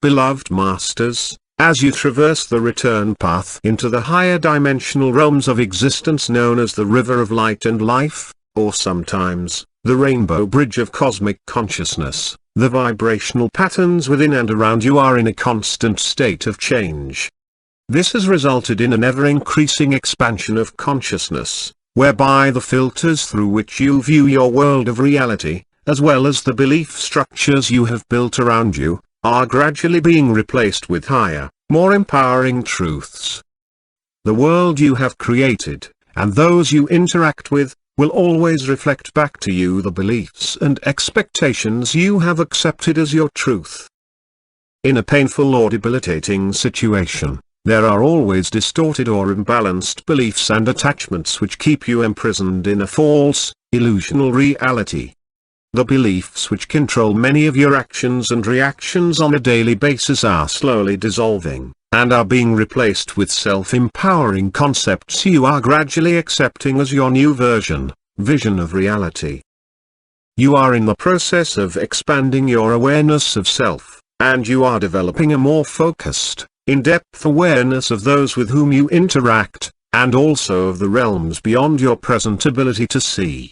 Beloved masters, as you traverse the return path into the higher dimensional realms of existence known as the River of Light and Life, or sometimes, the Rainbow Bridge of Cosmic Consciousness, the vibrational patterns within and around you are in a constant state of change. This has resulted in an ever-increasing expansion of consciousness, whereby the filters through which you view your world of reality, as well as the belief structures you have built around you, are gradually being replaced with higher, more empowering truths. The world you have created, and those you interact with, will always reflect back to you the beliefs and expectations you have accepted as your truth. In a painful or debilitating situation, there are always distorted or imbalanced beliefs and attachments which keep you imprisoned in a false, illusional reality. The beliefs which control many of your actions and reactions on a daily basis are slowly dissolving, and are being replaced with self-empowering concepts you are gradually accepting as your new vision of reality. You are in the process of expanding your awareness of self, and you are developing a more focused, in-depth awareness of those with whom you interact, and also of the realms beyond your present ability to see.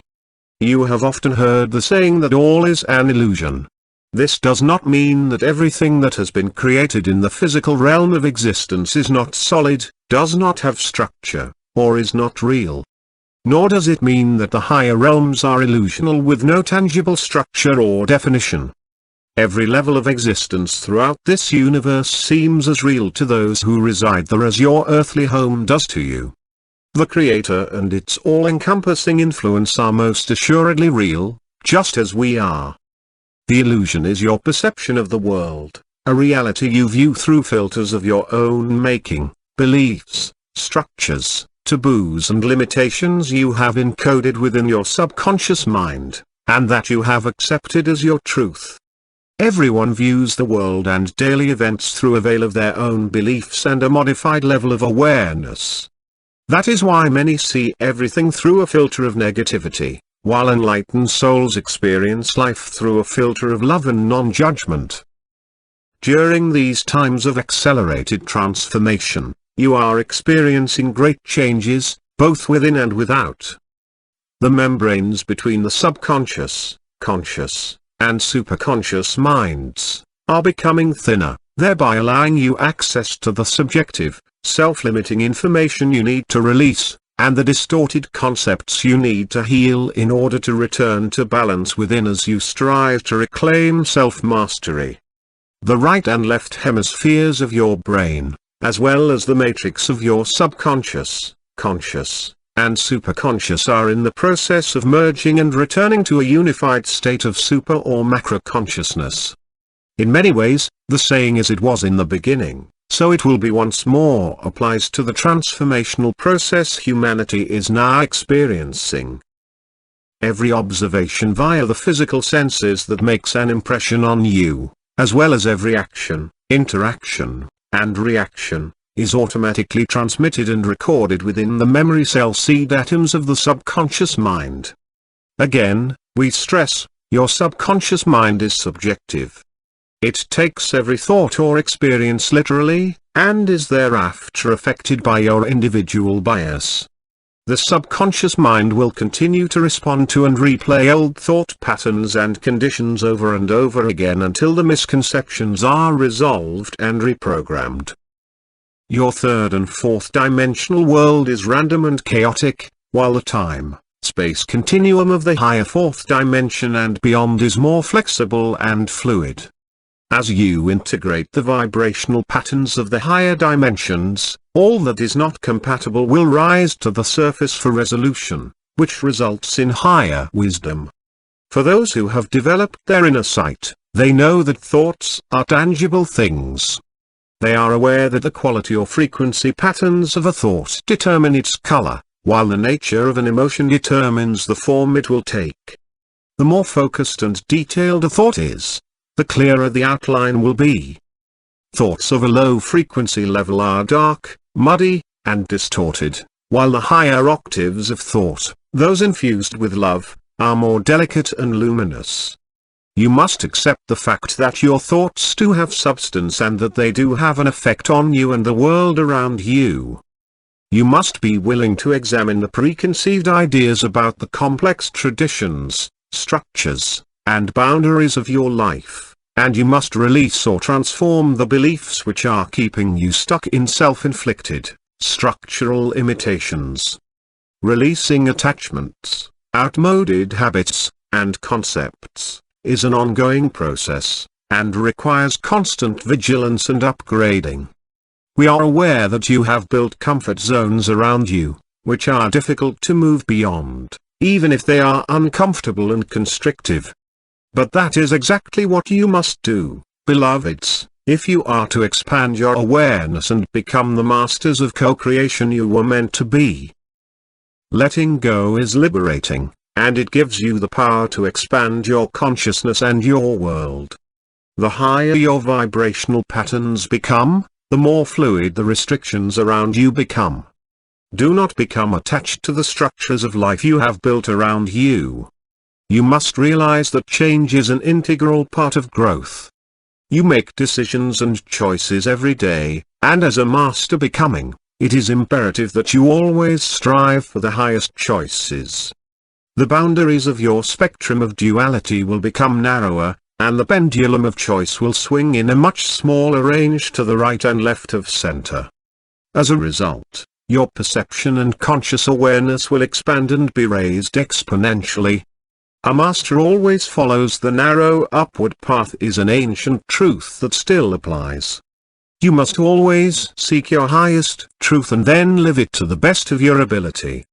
You have often heard the saying that all is an illusion. This does not mean that everything that has been created in the physical realm of existence is not solid, does not have structure, or is not real. Nor does it mean that the higher realms are illusional with no tangible structure or definition. Every level of existence throughout this universe seems as real to those who reside there as your earthly home does to you. The Creator and its all-encompassing influence are most assuredly real, just as we are. The illusion is your perception of the world, a reality you view through filters of your own making, beliefs, structures, taboos and limitations you have encoded within your subconscious mind, and that you have accepted as your truth. Everyone views the world and daily events through a veil of their own beliefs and a modified level of awareness. That is why many see everything through a filter of negativity, while enlightened souls experience life through a filter of love and non-judgment. During these times of accelerated transformation, you are experiencing great changes, both within and without. The membranes between the subconscious, conscious, and superconscious minds are becoming thinner, thereby allowing you access to the subjective, self-limiting information you need to release, and the distorted concepts you need to heal in order to return to balance within as you strive to reclaim self-mastery. The right and left hemispheres of your brain, as well as the matrix of your subconscious, conscious, and superconscious are in the process of merging and returning to a unified state of super or macro consciousness. In many ways, the saying "as it was in the beginning, so it will be once more" applies to the transformational process humanity is now experiencing. Every observation via the physical senses that makes an impression on you, as well as every action, interaction, and reaction, is automatically transmitted and recorded within the memory cell seed atoms of the subconscious mind. Again, we stress, your subconscious mind is subjective. It takes every thought or experience literally, and is thereafter affected by your individual bias. The subconscious mind will continue to respond to and replay old thought patterns and conditions over and over again until the misconceptions are resolved and reprogrammed. Your third and fourth dimensional world is random and chaotic, while the time-space continuum of the higher fourth dimension and beyond is more flexible and fluid. As you integrate the vibrational patterns of the higher dimensions, all that is not compatible will rise to the surface for resolution, which results in higher wisdom. For those who have developed their inner sight, they know that thoughts are tangible things. They are aware that the quality or frequency patterns of a thought determine its color, while the nature of an emotion determines the form it will take. The more focused and detailed a thought is, the clearer the outline will be. Thoughts of a low frequency level are dark, muddy, and distorted, while the higher octaves of thought, those infused with love, are more delicate and luminous. You must accept the fact that your thoughts do have substance and that they do have an effect on you and the world around you. You must be willing to examine the preconceived ideas about the complex traditions, structures, and boundaries of your life, and you must release or transform the beliefs which are keeping you stuck in self-inflicted, structural imitations. Releasing attachments, outmoded habits, and concepts is an ongoing process, and requires constant vigilance and upgrading. We are aware that you have built comfort zones around you, which are difficult to move beyond, even if they are uncomfortable and constrictive. But that is exactly what you must do, beloveds, if you are to expand your awareness and become the masters of co-creation you were meant to be. Letting go is liberating, and it gives you the power to expand your consciousness and your world. The higher your vibrational patterns become, the more fluid the restrictions around you become. Do not become attached to the structures of life you have built around you. You must realize that change is an integral part of growth. You make decisions and choices every day, and as a master becoming, it is imperative that you always strive for the highest choices. The boundaries of your spectrum of duality will become narrower, and the pendulum of choice will swing in a much smaller range to the right and left of center. As a result, your perception and conscious awareness will expand and be raised exponentially. A master always follows the narrow upward path is an ancient truth that still applies. You must always seek your highest truth and then live it to the best of your ability.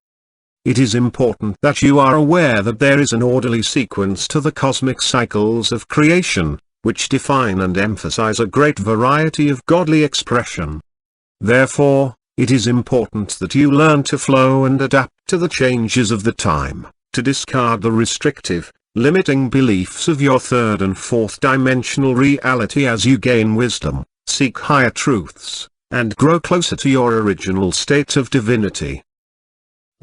It is important that you are aware that there is an orderly sequence to the cosmic cycles of creation, which define and emphasize a great variety of godly expression. Therefore, it is important that you learn to flow and adapt to the changes of the time, to discard the restrictive, limiting beliefs of your third and fourth dimensional reality as you gain wisdom, seek higher truths, and grow closer to your original state of divinity.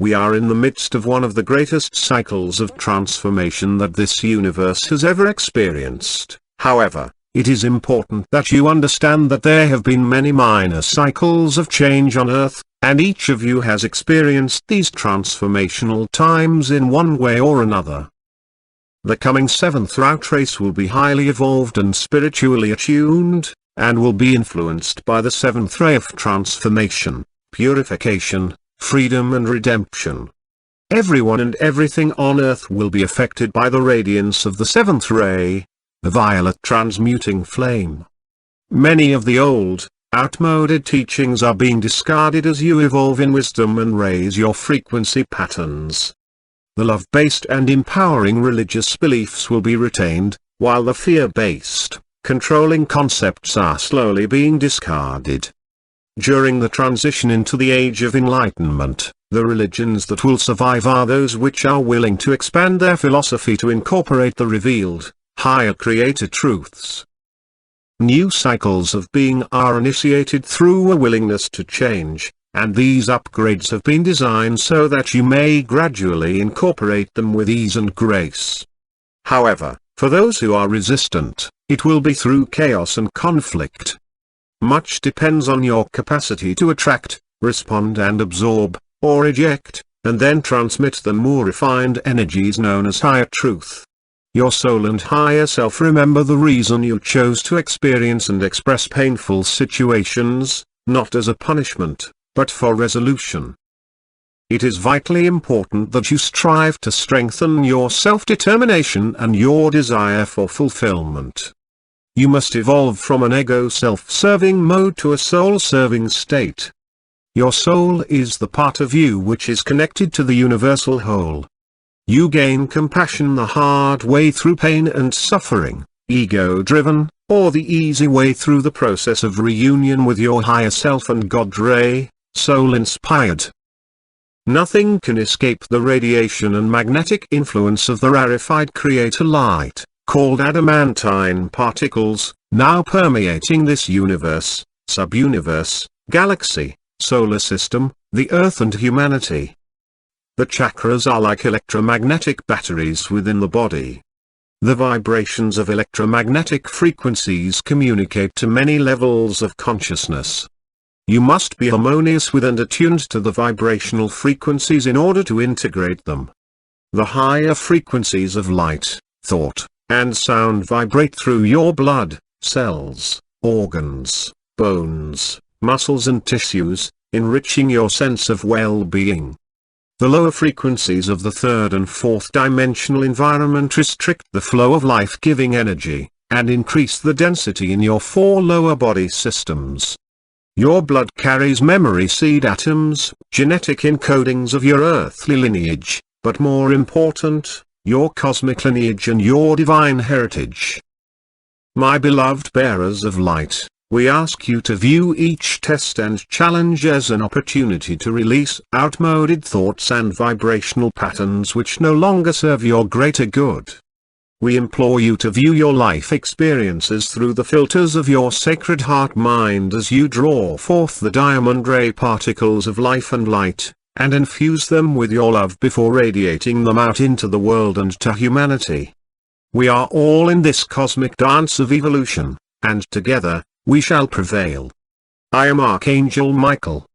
We are in the midst of one of the greatest cycles of transformation that this universe has ever experienced. However, it is important that you understand that there have been many minor cycles of change on Earth, and each of you has experienced these transformational times in one way or another. The coming seventh route race will be highly evolved and spiritually attuned, and will be influenced by the seventh ray of transformation, purification, freedom and redemption. Everyone and everything on Earth will be affected by the radiance of the seventh ray, the violet transmuting flame. Many of the old, outmoded teachings are being discarded as you evolve in wisdom and raise your frequency patterns. The love-based and empowering religious beliefs will be retained, while the fear-based, controlling concepts are slowly being discarded. During the transition into the Age of Enlightenment, the religions that will survive are those which are willing to expand their philosophy to incorporate the revealed, higher creator truths. New cycles of being are initiated through a willingness to change, and these upgrades have been designed so that you may gradually incorporate them with ease and grace. However, for those who are resistant, it will be through chaos and conflict. Much depends on your capacity to attract, respond and absorb, or eject, and then transmit the more refined energies known as higher truth. Your soul and higher self remember the reason you chose to experience and express painful situations, not as a punishment, but for resolution. It is vitally important that you strive to strengthen your self-determination and your desire for fulfillment. You must evolve from an ego self-serving mode to a soul-serving state. Your soul is the part of you which is connected to the universal whole. You gain compassion the hard way through pain and suffering, ego-driven, or the easy way through the process of reunion with your higher self and God Ray, soul-inspired. Nothing can escape the radiation and magnetic influence of the rarefied creator light, called adamantine particles, now permeating this universe, sub-universe, galaxy, solar system, the Earth and humanity. The chakras are like electromagnetic batteries within the body. The vibrations of electromagnetic frequencies communicate to many levels of consciousness. You must be harmonious with and attuned to the vibrational frequencies in order to integrate them. The higher frequencies of light, thought, and sound vibrate through your blood, cells, organs, bones, muscles and tissues, enriching your sense of well-being. The lower frequencies of the third and fourth dimensional environment restrict the flow of life-giving energy, and increase the density in your 4 lower body systems. Your blood carries memory seed atoms, genetic encodings of your earthly lineage, but more important, your cosmic lineage and your divine heritage. My beloved bearers of light, we ask you to view each test and challenge as an opportunity to release outmoded thoughts and vibrational patterns which no longer serve your greater good. We implore you to view your life experiences through the filters of your sacred heart mind as you draw forth the diamond ray particles of life and light, and infuse them with your love before radiating them out into the world and to humanity. We are all in this cosmic dance of evolution, and together, we shall prevail. I am Archangel Michael,